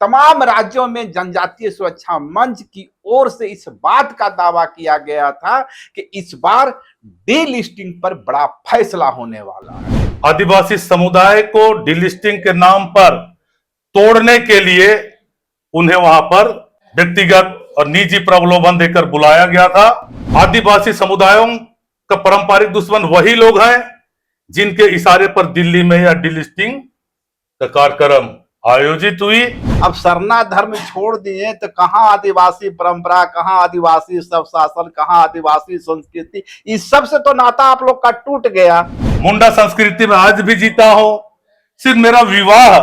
तमाम राज्यों में जनजातीय सुरक्षा मंच की ओर से इस बात का दावा किया गया था कि इस बार डीलिस्टिंग पर बड़ा फैसला होने वाला है। आदिवासी समुदाय को डीलिस्टिंग के नाम पर तोड़ने के लिए उन्हें वहां पर व्यक्तिगत और निजी प्रलोभन देकर बुलाया गया था। आदिवासी समुदायों का पारंपरिक दुश्मन वही लोग हैं जिनके इशारे पर दिल्ली में यह डीलिस्टिंग का कार्यक्रम आयोजित हुई। अब सरना धर्म छोड़ दिए तो कहाँ आदिवासी परंपरा, कहाँ आदिवासी सब शासन, कहाँ आदिवासी संस्कृति, इस सब से तो नाता आप लोग का टूट गया। मुंडा संस्कृति में आज भी जीता हो, सिर्फ मेरा विवाह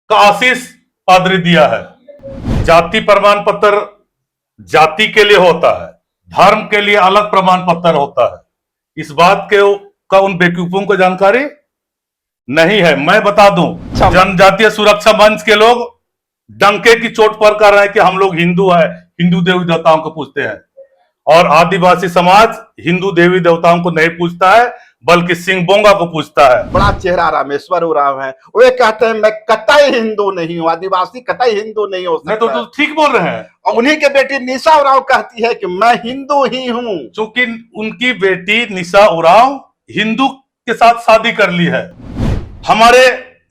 का आशीष पादरी दिया है। जाति प्रमाण पत्र जाति के लिए होता है, धर्म के लिए अलग प्रमाण पत्र होता है। इस बात के का उन बेवकूफों को जानकारी नहीं है। मैं बता दूं, जनजातीय सुरक्षा मंच के लोग डंके की चोट पर कर रहे हैं कि हम लोग हिंदू हैं, हिंदू देवी देवताओं को पूजते हैं, और आदिवासी समाज हिंदू देवी देवताओं को नहीं पूजता है बल्कि सिंह बोंगा को पूजता है। बड़ा चेहरा रामेश्वर उरांव है, वे कहते हैं मैं कतई हिंदू नहीं हूँ, आदिवासी कतई हिंदू नहीं हो सकता। नहीं तो ठीक बोल रहे हैं। और उन्हीं के बेटी निशा उरांव कहती है कि मैं हिंदू ही हूँ, क्योंकि उनकी बेटी निशा उरांव हिंदू के साथ शादी कर ली है। हमारे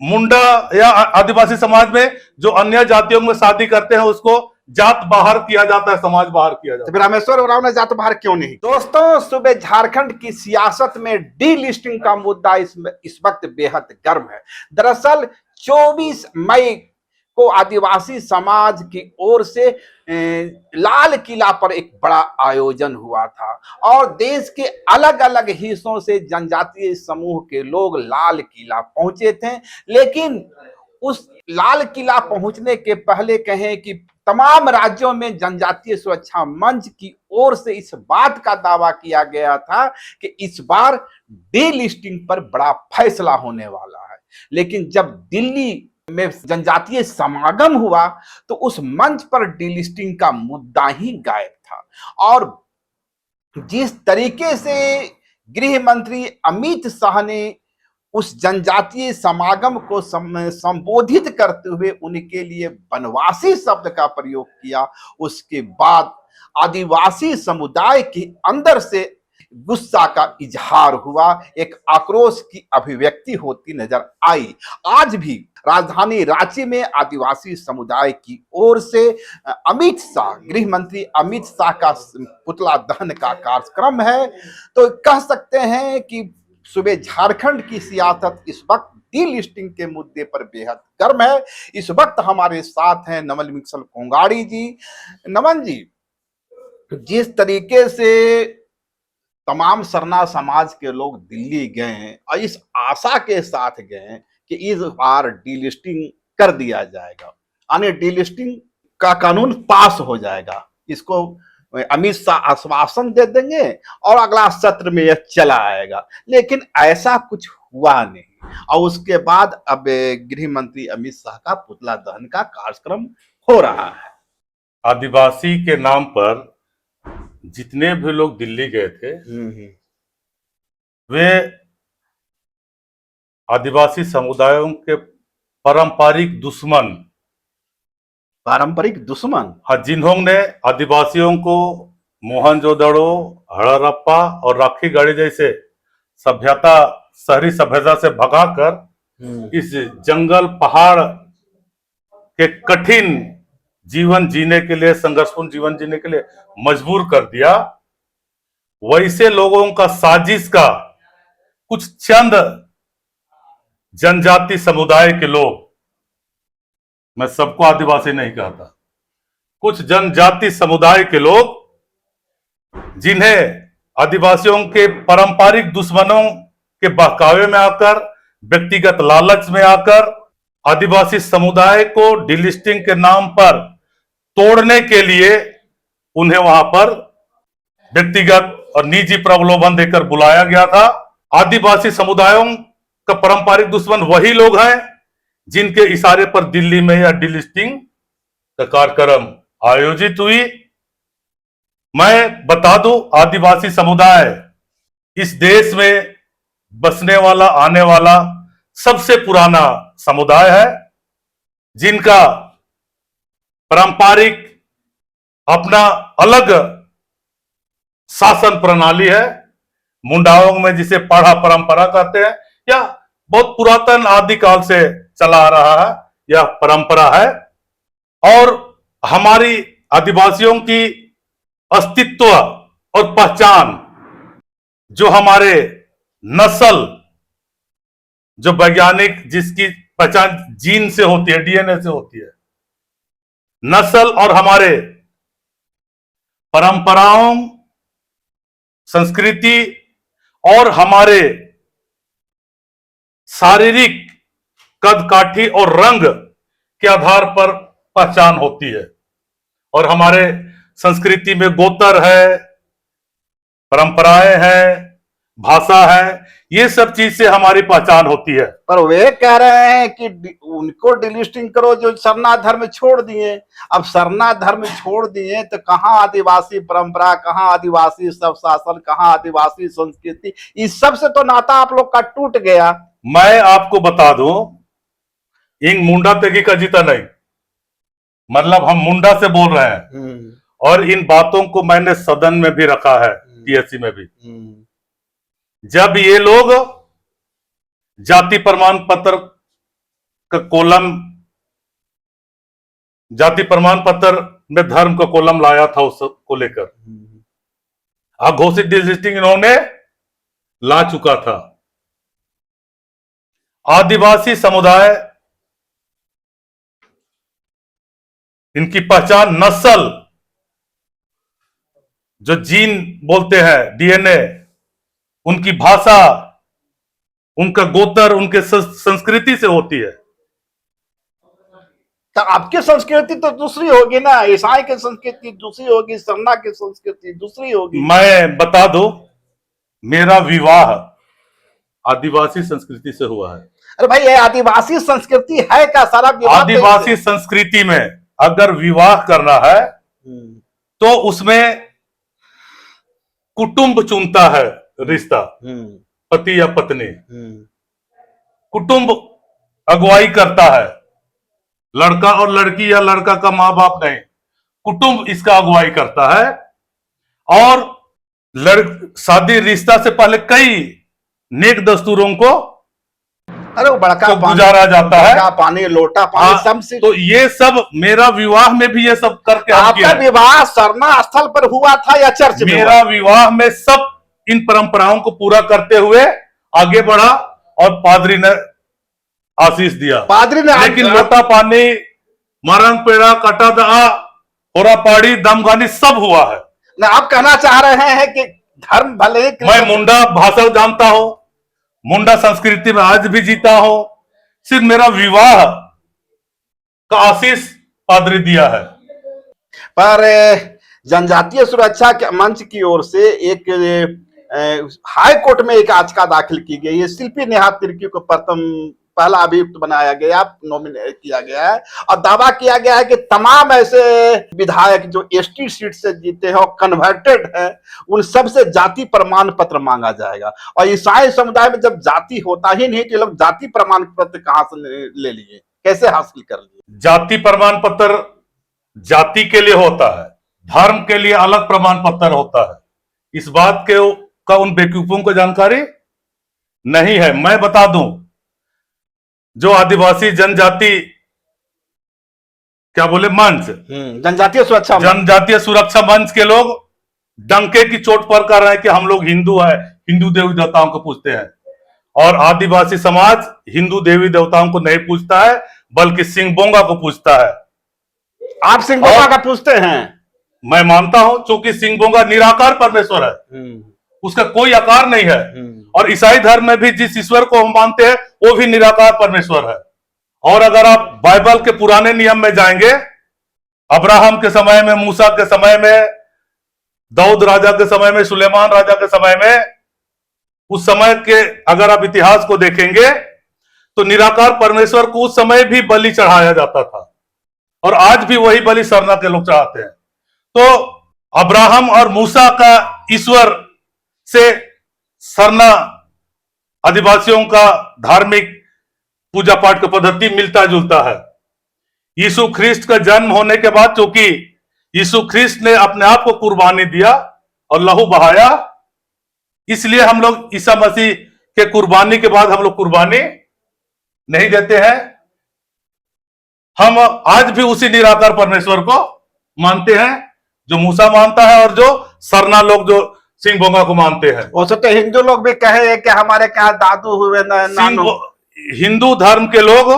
मुंडा या आदिवासी समाज में जो अन्य जातियों में शादी करते हैं उसको जात बाहर किया जाता है, समाज बाहर किया जाता है। तो रामेश्वर उरांव ने जात बाहर क्यों नहीं? दोस्तों, सुबह झारखंड की सियासत में डीलिस्टिंग का मुद्दा इस वक्त बेहद गर्म है। दरअसल 24 मई को आदिवासी समाज की ओर से लाल किला पर एक बड़ा आयोजन हुआ था और देश के अलग अलग हिस्सों से जनजातीय समूह के लोग लाल किला पहुंचे थे। लेकिन उस लाल किला पहुंचने के पहले कहें कि तमाम राज्यों में जनजातीय सुरक्षा मंच की ओर से इस बात का दावा किया गया था कि इस बार डीलिस्टिंग पर बड़ा फैसला होने वाला है। लेकिन जब दिल्ली में जनजातीय समागम हुआ तो उस मंच पर डीलिस्टिंग का मुद्दा ही गायब था। और जिस तरीके से गृह मंत्री अमित शाह ने उस जनजातीय समागम को संबोधित करते हुए उनके लिए वनवासी शब्द का प्रयोग किया, उसके बाद आदिवासी समुदाय के अंदर से गुस्सा का इजहार हुआ, एक आक्रोश की अभिव्यक्ति होती नजर आई। आज भी राजधानी रांची में आदिवासी समुदाय की ओर से अमित शाह, गृह मंत्री अमित शाह का पुतला दहन का कार्यक्रम है। तो कह सकते हैं कि सुबह झारखंड की सियासत इस वक्त डीलिस्टिंग के मुद्दे पर बेहद गर्म है। इस वक्त हमारे साथ हैं नमन मिक्सल कोंगाड़ी जी। नमन जी, जिस तरीके से तमाम सरना समाज के लोग दिल्ली गए हैं और इस आशा के साथ गए कि इस बार डीलिस्टिंग कर दिया जाएगा, यानी डीलिस्टिंग का कानून पास हो जाएगा, इसको अमित शाह आश्वासन दे देंगे और अगला सत्र में यह चला आएगा, लेकिन ऐसा कुछ हुआ नहीं। और उसके बाद अब गृह मंत्री अमित शाह का पुतला दहन का कार्यक्रम हो रहा है। आदिवासी के नाम पर जितने भी लोग दिल्ली गए थे वे आदिवासी समुदायों के पारंपरिक दुश्मन, हाँ, जिन्होंने आदिवासियों को मोहनजोदड़ो, हड़प्पा और राखी गढ़ी जैसे शहरी सभ्यता से भगाकर इस जंगल पहाड़ के कठिन जीवन जीने के लिए, संघर्षपूर्ण जीवन जीने के लिए मजबूर कर दिया, वैसे लोगों का साजिश का कुछ चंद जनजाति समुदाय के लोग, मैं सबको आदिवासी नहीं कहता, कुछ जनजाति समुदाय के लोग जिन्हें आदिवासियों के पारंपरिक दुश्मनों के बहकावे में आकर, व्यक्तिगत लालच में आकर आदिवासी समुदाय को डीलिस्टिंग के नाम पर तोड़ने के लिए उन्हें वहां पर व्यक्तिगत और निजी प्रलोभन देकर बुलाया गया था। आदिवासी समुदायों का पारंपरिक दुश्मन वही लोग हैं जिनके इशारे पर दिल्ली में यह डीलिस्टिंग का कार्यक्रम आयोजित हुई। मैं बता दूं, आदिवासी समुदाय इस देश में बसने वाला, आने वाला सबसे पुराना समुदाय है। जिनका पारंपरिक अपना अलग शासन प्रणाली है, मुंडाओं में जिसे पाढ़ा परंपरा कहते हैं, या बहुत पुरातन आदिकाल से चला आ रहा है, यह परंपरा है। और हमारी आदिवासियों की अस्तित्व और पहचान, जो हमारे नस्ल, जो वैज्ञानिक जिसकी पहचान जीन से होती है, डीएनए से होती है, नस्ल और हमारे परंपराओं, संस्कृति और हमारे शारीरिक कद काठी और रंग के आधार पर पहचान होती है। और हमारे संस्कृति में गोत्र है, परंपराएं हैं, भाषा है, ये सब चीज से हमारी पहचान होती है। पर वे कह रहे हैं कि उनको डिलिस्टिंग करो जो सरना धर्म छोड़ दिए। अब सरना धर्म छोड़ दिए तो कहाँ आदिवासी परंपरा, कहाँ आदिवासी सब शासन, कहाँ आदिवासी संस्कृति, इस सब से तो नाता आप लोग का टूट गया। मैं आपको बता दूं, इंग मुंडा तेगी का जीता नहीं, मतलब हम मुंडा से बोल रहे हैं। और इन बातों को मैंने सदन में भी रखा है, टीएससी में भी। जब ये लोग जाति प्रमाण पत्र का कॉलम, जाति प्रमाण पत्र में धर्म का कॉलम लाया था, उसको लेकर अघोषित डिलिस्टिंग इन्होंने ला चुका था। आदिवासी समुदाय, इनकी पहचान नस्ल, जो जीन बोलते हैं, डीएनए, उनकी भाषा, उनका गोत्र, उनके संस्कृति से होती है। तो आपकी संस्कृति तो दूसरी होगी ना, ईसाई की संस्कृति दूसरी होगी, सरना की संस्कृति दूसरी होगी। मैं बता दूं, मेरा विवाह आदिवासी संस्कृति से हुआ है। अरे भाई, ये आदिवासी संस्कृति है क्या? सारा विवाह आदिवासी संस्कृति में अगर विवाह करना है तो उसमें कुटुंब चुनता है रिश्ता, पति या पत्नी। कुटुंब अगुवाई करता है, लड़का और लड़की या लड़का का मां बाप नहीं, कुटुंब इसका अगुवाई करता है। और शादी रिश्ता से पहले कई नेक दस्तूरों को, अरे वो बड़का तो गुजारा जाता है, बड़का पानी, लोटा पानी, सब से। तो ये सब मेरा विवाह में भी ये सब करके आपका विवाह सरना स्थल पर हुआ था या चर्च में? मेरा विवाह में सब इन परंपराओं को पूरा करते हुए आगे बढ़ा और पादरी ने आशीष दिया। पादरी ने, लेकिन लोटा पानी, मरण पेड़ा, कटा दहा, होरा पाड़ी, दमगानी सब हुआ है। ना आप कहना चाह रहे हैं कि धर्म भले, मैं मुंडा भाषा जानता हूं, मुंडा संस्कृति में आज भी जीता हूं, सिर्फ मेरा विवाह का आशीष पादरी दिया है। पर जनजातीय सुरक्षा के मंच की ओर से एक हाई कोर्ट में एक याचिका दाखिल की गई है। शिल्पी नेहा तिर्की को पहला अभियुक्त बनाया गया, नॉमिनेट किया गया है, और दावा किया गया है कि तमाम ऐसे विधायक जो एसटी सीट से जीते हैं और कन्वर्टेड हैं, उन सब से जाति प्रमाण पत्र मांगा जाएगा। और ईसाई समुदाय में जब जाति होता ही नहीं तो लोग जाति प्रमाण पत्र कहां से ले लिए, कैसे हासिल कर लिए? जाति प्रमाण पत्र जाति के लिए होता है, धर्म के लिए अलग प्रमाण पत्र होता है। इस बात के का उन बेवकूफों को जानकारी नहीं है। मैं बता दूं, जो आदिवासी जनजाति क्या बोले मंच, जनजातीय सुरक्षा मंच के लोग डंके की चोट पर कर रहे हैं कि हम लोग हिंदू हैं, हिंदू देवी देवताओं को पूजते हैं। और आदिवासी समाज हिंदू देवी देवताओं को नहीं पूजता है, बल्कि सिंहबोंगा को पूजता है। आप सिंहबोंगा का पूजते हैं? मैं मानता हूं, क्योंकि सिंहबोंगा निराकार परमेश्वर है, उसका कोई आकार नहीं है। और ईसाई धर्म में भी जिस ईश्वर को हम मानते हैं वो भी निराकार परमेश्वर है। और अगर आप बाइबल के पुराने नियम में जाएंगे, अब्राहम के समय में, मूसा के समय में, दाऊद राजा के समय में, सुलेमान राजा के समय में, उस समय के अगर आप इतिहास को देखेंगे तो निराकार परमेश्वर को उस समय भी बलि चढ़ाया जाता था, और आज भी वही बलि सरना के लोग चढ़ाते हैं। तो अब्राहम और मूसा का ईश्वर से सरना आदिवासियों का धार्मिक पूजा पाठ का पद्धति मिलता जुलता है। यीशु ख्रिस्त का जन्म होने के बाद, चूंकि यीशु ख्रिस्त ने अपने आप को कुर्बानी दिया और लहू बहाया, इसलिए हम लोग ईसा मसीह के कुर्बानी के बाद हम लोग कुर्बानी नहीं देते हैं। हम आज भी उसी निराकार परमेश्वर को मानते हैं जो मूसा मानता है और जो सरना लोग जो सिंह बोंगा को मानते हैं। वैसे तो हिंदू लोग भी कहे कि हमारे क्या दादू हुए नानू। हिंदू धर्म के लोग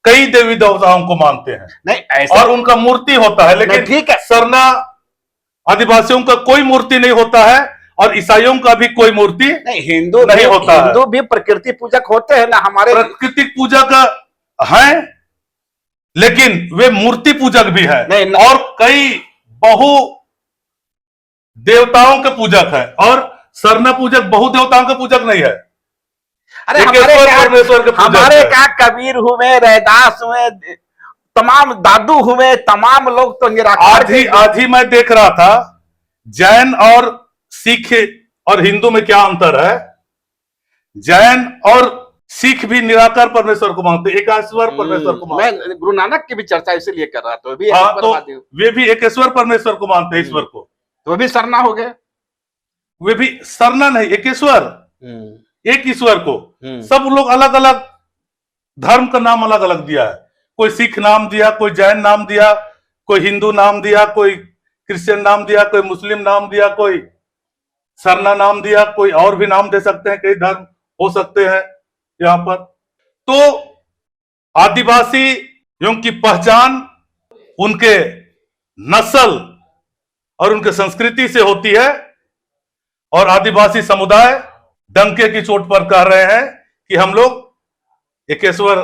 कई देवी देवताओं को मानते हैं, नहीं ऐसा, और उनका मूर्ति होता है, लेकिन ठीक है, सरना आदिवासियों का कोई मूर्ति नहीं होता है और ईसाइयों का भी कोई मूर्ति नहीं। हिंदू नहीं होता है। हिंदू भी प्रकृति पूजक होते हैं ना, हमारे प्राकृतिक पूजक हैं, लेकिन वे मूर्ति पूजक भी है और कई बहु देवताओं के पूजक है, और सरना पूजक बहु देवताओं के पूजक नहीं है। अरे हमारे क्या कबीर हुए, रैदास हुए, तमाम दादू हुए, तमाम लोग तो निराकार। आज ही मैं देख रहा था जैन और सिख और हिंदू में क्या अंतर है। जैन और सिख भी निराकार परमेश्वर को मानते, एकेश्वर परमेश्वर को मानते। मैं गुरु नानक की भी चर्चा इसलिए कर रहा था, भी हाँ, तो वे भी एकेश्वर परमेश्वर को मानते हैं, ईश्वर को। तो वे भी सरना हो गए। वे भी सरना नहीं, एकेश्वर, एक ईश्वर को। सब लोग अलग अलग धर्म का नाम अलग अलग दिया है। कोई सिख नाम दिया, कोई जैन नाम दिया, कोई हिंदू नाम दिया, कोई क्रिश्चियन नाम दिया, कोई मुस्लिम नाम दिया, कोई सरना नाम दिया, कोई और भी नाम दे सकते हैं। कई धर्म हो सकते हैं यहां पर। तो आदिवासियों की पहचान उनके नस्ल और उनके संस्कृति से होती है, और आदिवासी समुदाय डंके की चोट पर कह रहे हैं कि हम लोग एकेश्वर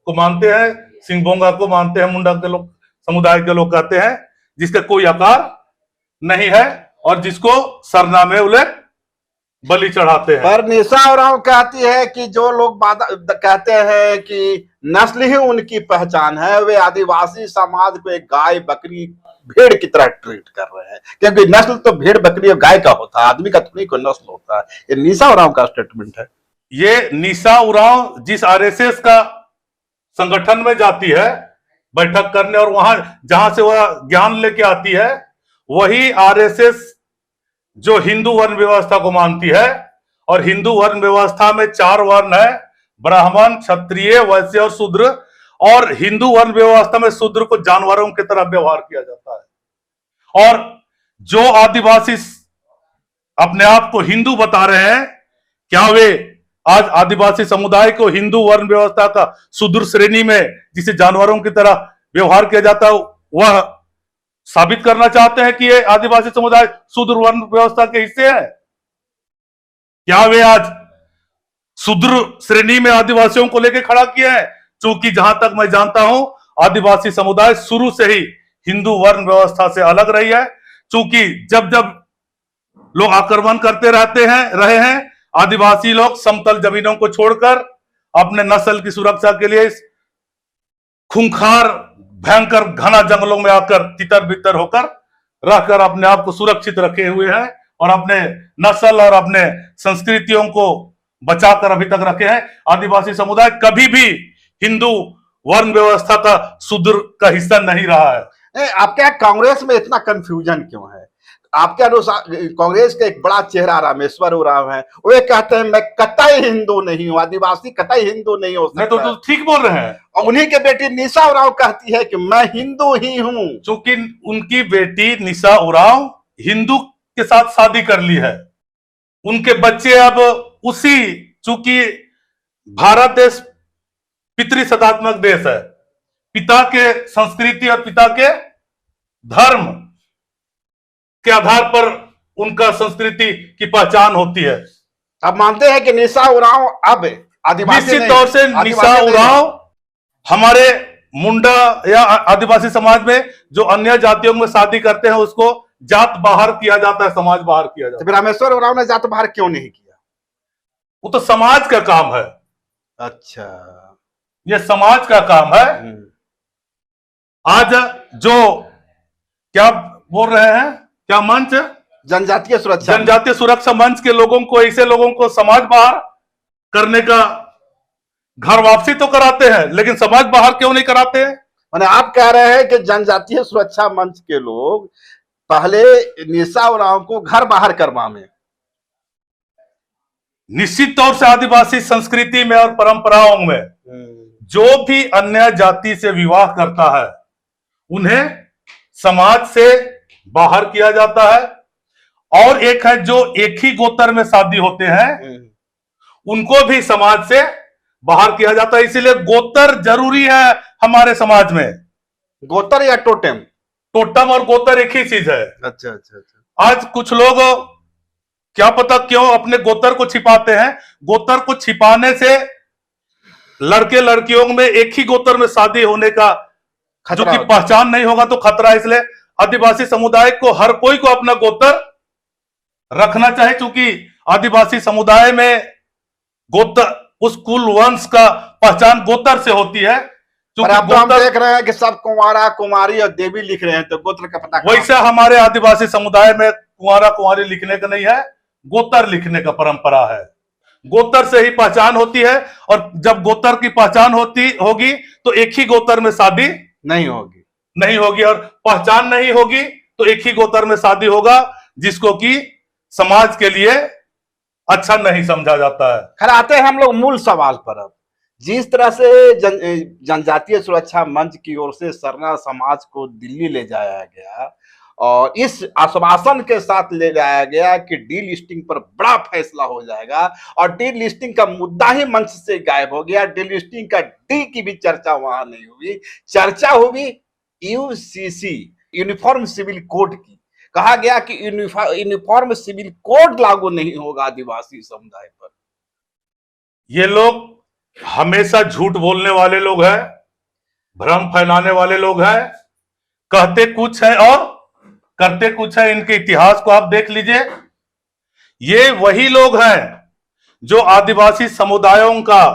को मानते हैं, सिंह बोंगा को मानते हैं। मुंडा के लोग, समुदाय के लोग कहते हैं जिसका कोई आकार नहीं है और जिसको सरना में उन्हें बलि चढ़ाते हैं। पर निशा उरांव कहती है कि जो लोग कहते हैं कि नस्ल ही उनकी पहचान है, वे आदिवासी समाज को एक गाय बकरी भेड़ की तरह ट्रीट कर रहे हैं, क्योंकि नस्ल तो भेड़ बकरी और गाय का होता है, आदमी का थोड़ी कोई नस्ल होता है। ये निशा उरांव का स्टेटमेंट है। ये निशा उरांव जिस आरएसएस का संगठन में जाती है बैठक करने, और वहां जहां से वह ज्ञान लेके आती है, वही आरएसएस जो हिंदू वर्ण व्यवस्था को मानती है। और हिंदू वर्ण व्यवस्था में 4 वर्ण है, ब्राह्मण, क्षत्रिय, वैश्य और शूद्र। और हिंदू वर्ण व्यवस्था में शूद्र को जानवरों की तरह व्यवहार किया जाता है। और जो आदिवासी अपने आप को हिंदू बता रहे हैं, क्या वे आज आदिवासी समुदाय को हिंदू वर्ण व्यवस्था का शूद्र श्रेणी में, जिसे जानवरों की तरह व्यवहार किया जाता है, वह साबित करना चाहते हैं कि ये आदिवासी समुदाय शूद्र वर्ण व्यवस्था के हिस्से है? क्या वे आज शूद्र श्रेणी में आदिवासियों को लेकर खड़ा किए हैं? क्योंकि जहां तक मैं जानता हूं, आदिवासी समुदाय शुरू से ही हिंदू वर्ण व्यवस्था से अलग रही है। क्योंकि जब जब लोग आक्रमण करते रहे हैं, आदिवासी लोग समतल जमीनों को छोड़कर अपने नस्ल की सुरक्षा के लिए खूंखार भयंकर घना जंगलों में आकर तितर बितर होकर रहकर अपने आप को सुरक्षित रखे हुए हैं, और अपने नस्ल और अपने संस्कृतियों को बचाकर अभी तक रखे हैं। आदिवासी समुदाय कभी भी हिंदू वर्ण व्यवस्था का शूद्र का हिस्सा नहीं रहा है। आपके यहाँ कांग्रेस में इतना कंफ्यूजन क्यों है? आपके अनुसार कांग्रेस का एक बड़ा चेहरा रामेश्वर उरांव है, वे कहते हैं मैं कतई हिंदू नहीं हूँ, आदिवासी कतई हिंदू नहीं हो सकता। तो ठीक बोल रहे हैं। और उन्हीं के बेटी निशा उरांव कहती है कि मैं हिंदू ही हूँ। चूंकि उनकी बेटी निशा उरांव हिंदू के साथ शादी कर ली है, उनके बच्चे अब उसी, चूंकि भारत देश पितृसत्तात्मक देश है, पिता के संस्कृति और पिता के धर्म के आधार पर उनका संस्कृति की पहचान होती है। अब मानते हैं कि निशा उरांव अब आदिवासी, निश्चित तौर से निशा उरांव हमारे मुंडा या आदिवासी समाज में जो अन्य जातियों में शादी करते हैं उसको जात बाहर किया जाता है, समाज बाहर किया जाता है। तो रामेश्वर उरांव ने जात बाहर क्यों नहीं किया? वो तो समाज का काम है। अच्छा, ये समाज का काम है। आज जो क्या बोल रहे हैं, क्या मंच, जनजातीय सुरक्षा मंच के लोगों को, ऐसे लोगों को समाज बाहर करने का घर वापसी तो कराते हैं, लेकिन समाज बाहर क्यों नहीं कराते हैं? माने आप कह रहे हैं कि जनजातीय सुरक्षा मंच के लोग पहले निशा उरांव को घर बाहर करवावे। निश्चित तौर से आदिवासी संस्कृति में और परंपराओं में जो भी अन्य जाति से विवाह करता है उन्हें समाज से बाहर किया जाता है, और एक है जो एक ही गोत्र में शादी होते हैं उनको भी समाज से बाहर किया जाता है। इसीलिए गोत्र जरूरी है हमारे समाज में। गोत्र या टोटेम? टोटम और गोत्र एक ही चीज है। अच्छा अच्छा अच्छा। आज कुछ लोग क्या पता क्यों अपने गोत्र को छिपाते हैं। गोत्र को छिपाने से लड़के लड़कियों में एक ही गोत्र में शादी होने का जो कि पहचान नहीं होगा तो खतरा है। इसलिए आदिवासी समुदाय को हर कोई को अपना गोत्र रखना चाहिए, क्योंकि आदिवासी समुदाय में गोत्र उस कुल वंश का पहचान गोत्र से होती है। पर अब तो हम देख रहे हैं कि सब कुंवारा कुमारी और देवी लिख रहे हैं, तो गोत्र का पता वैसे हमारे आदिवासी समुदाय में कुंवारा कुंवारी लिखने का नहीं है, गोत्र लिखने का परंपरा है। गोत्र से ही पहचान होती है, और जब गोत्र की पहचान होगी तो एक ही गोत्र में शादी नहीं होगी और पहचान नहीं होगी तो एक ही गोत्र में शादी होगा, जिसको कि समाज के लिए अच्छा नहीं समझा जाता है। खैर, आते हैं हम लोग मूल सवाल पर। अब जिस तरह से जनजातीय सुरक्षा मंच की ओर से सरना समाज को दिल्ली ले जाया गया और इस आश्वासन के साथ ले जाया गया कि डी लिस्टिंग पर बड़ा फैसला हो जाएगा, और डी लिस्टिंग का मुद्दा ही मंच से गायब हो गया। डी लिस्टिंग का डी की भी चर्चा वहां नहीं हुई। चर्चा हुई यूसीसी, यूनिफॉर्म सिविल कोड की। कहा गया कि यूनिफॉर्म सिविल कोड लागू नहीं होगा आदिवासी समुदाय पर। ये लोग हमेशा झूठ बोलने वाले लोग हैं, भ्रम फैलाने वाले लोग हैं। कहते कुछ है और करते कुछ है। इनके इतिहास को आप देख लीजिए। ये वही लोग हैं जो आदिवासी समुदायों का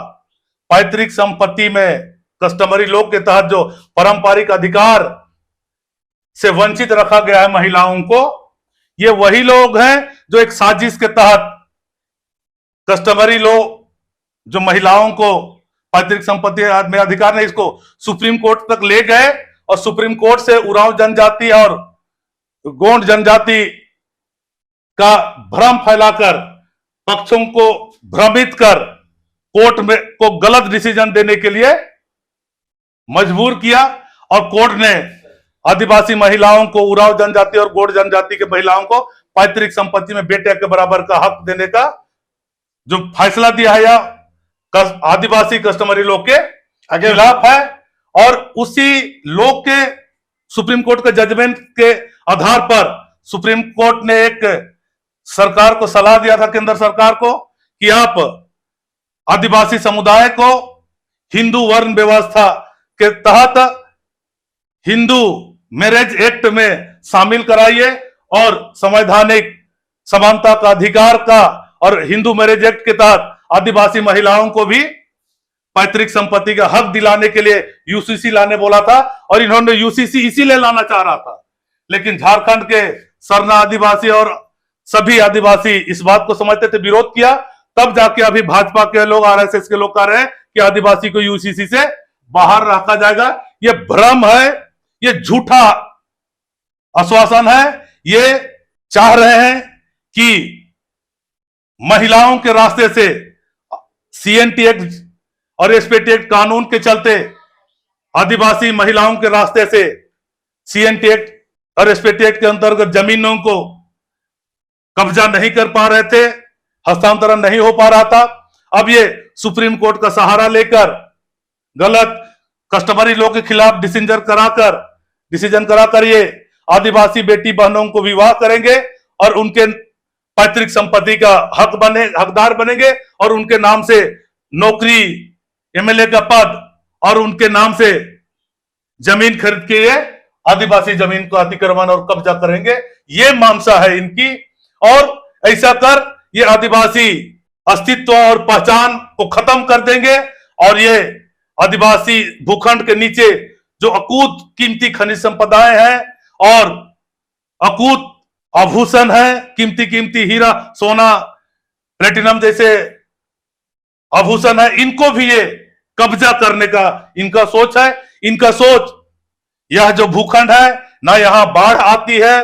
पैतृक संपत्ति में कस्टमरी लॉ के तहत जो पारंपरिक अधिकार से वंचित रखा गया है महिलाओं को, ये वही लोग हैं जो एक साजिश के तहत कस्टमरी लॉ जो महिलाओं को पैतृक संपत्ति में अधिकार नहीं, इसको सुप्रीम कोर्ट तक ले गए और सुप्रीम कोर्ट से उरांव जनजाति और गोंड जनजाति का भ्रम फैलाकर पक्षों को भ्रमित कर कोर्ट में को गलत डिसीजन देने के लिए मजबूर किया, और कोर्ट ने आदिवासी महिलाओं को, उरांव जनजाति और गोंड जनजाति के महिलाओं को पैतृक संपत्ति में बेटे के बराबर का हक देने का जो फैसला दिया है, या आदिवासी कस्टमरी लॉ के खिलाफ है। और उसी लॉ के सुप्रीम कोर्ट के जजमेंट के आधार पर सुप्रीम कोर्ट ने एक सरकार को सलाह दिया था, केंद्र सरकार को, कि आप आदिवासी समुदाय को हिंदू वर्ण व्यवस्था के तहत हिंदू मैरिज एक्ट में शामिल कराइए, और संवैधानिक समानता का अधिकार का और हिंदू मैरिज एक्ट के तहत आदिवासी महिलाओं को भी पैतृक संपत्ति का हक दिलाने के लिए यूसीसी लाने बोला था। और इन्होंने यूसीसी इसीलिए लाना चाह रहा था, लेकिन झारखंड के सरना आदिवासी और सभी आदिवासी इस बात को समझते थे, विरोध किया। तब जाके अभी भाजपा के लोग, आरएसएस के लोग कह रहे हैं कि आदिवासी को यूसीसी से बाहर रखा जाएगा। ये भ्रम है, ये झूठा आश्वासन है। ये चाह रहे हैं कि महिलाओं के रास्ते से सीएनटी एक्ट और एसपीटी एक्ट कानून के चलते आदिवासी महिलाओं के रास्ते से सीएनटी एक्ट और एसपीटी एक्ट के अंतर्गत जमीनों को कब्जा नहीं कर पा रहे थे, हस्तांतरण नहीं हो पा रहा था। अब ये सुप्रीम कोर्ट का सहारा लेकर गलत कस्टमरी लॉ के खिलाफ डिसीजन कराकर ये आदिवासी बेटी बहनों को विवाह करेंगे और उनके पैतृक संपत्ति का हकदार बनेंगे, और उनके नाम से नौकरी, एमएलए का पद और उनके नाम से जमीन खरीद के ये आदिवासी जमीन को अतिक्रमण और कब्जा करेंगे। ये मानसा है इनकी, और ऐसा कर ये आदिवासी अस्तित्व और पहचान को खत्म कर देंगे, और ये आदिवासी भूखंड के नीचे जो अकूत कीमती खनिज संपदाएं हैं और अकूत आभूषण है, कीमती हीरा, सोना, प्लेटिनम जैसे आभूषण है, इनको भी ये कब्जा करने का इनका सोच है। इनका सोच यह जो भूखंड है, ना यहां बाढ़ आती है,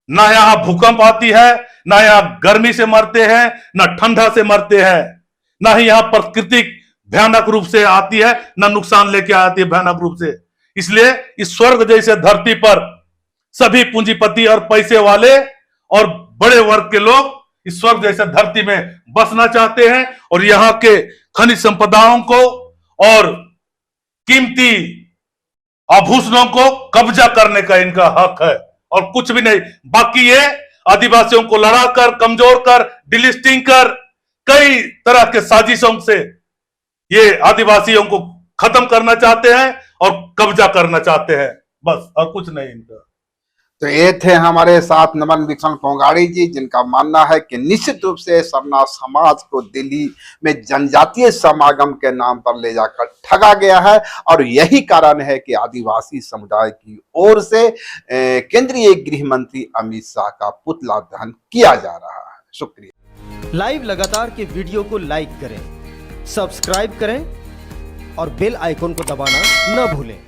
ना यहां भूकंप आती है, ना यहां गर्मी से मरते हैं, ना ठंडा से मरते हैं, ना ही यहां प्राकृतिक भयानक रूप से आती है, ना नुकसान लेके आती है भयानक रूप से। इसलिए इस स्वर्ग जैसे धरती पर सभी पूंजीपति और पैसे वाले और बड़े वर्ग के लोग इस स्वर्ग जैसे धरती में बसना चाहते हैं और यहां के खनिज संपदाओं को और कीमती आभूषणों को कब्जा करने का इनका हक है और कुछ भी नहीं। बाकी ये आदिवासियों को लड़ाकर, कमजोर कर, डिलिस्टिंग कर, कई तरह के साजिशों से ये आदिवासियों को खत्म करना चाहते हैं और कब्जा करना चाहते हैं, बस और कुछ नहीं इनका। तो ये थे हमारे साथ नमन विक्रम कोंगाड़ी जी, जिनका मानना है कि निश्चित रूप से सरना समाज को दिल्ली में जनजातीय समागम के नाम पर ले जाकर ठगा गया है और यही कारण है कि आदिवासी समुदाय की ओर से केंद्रीय गृह मंत्री अमित शाह का पुतला दहन किया जा रहा है। शुक्रिया। लाइव लगातार के वीडियो को लाइक करें, सब्सक्राइब करें और बेल आइकॉन को दबाना न भूलें।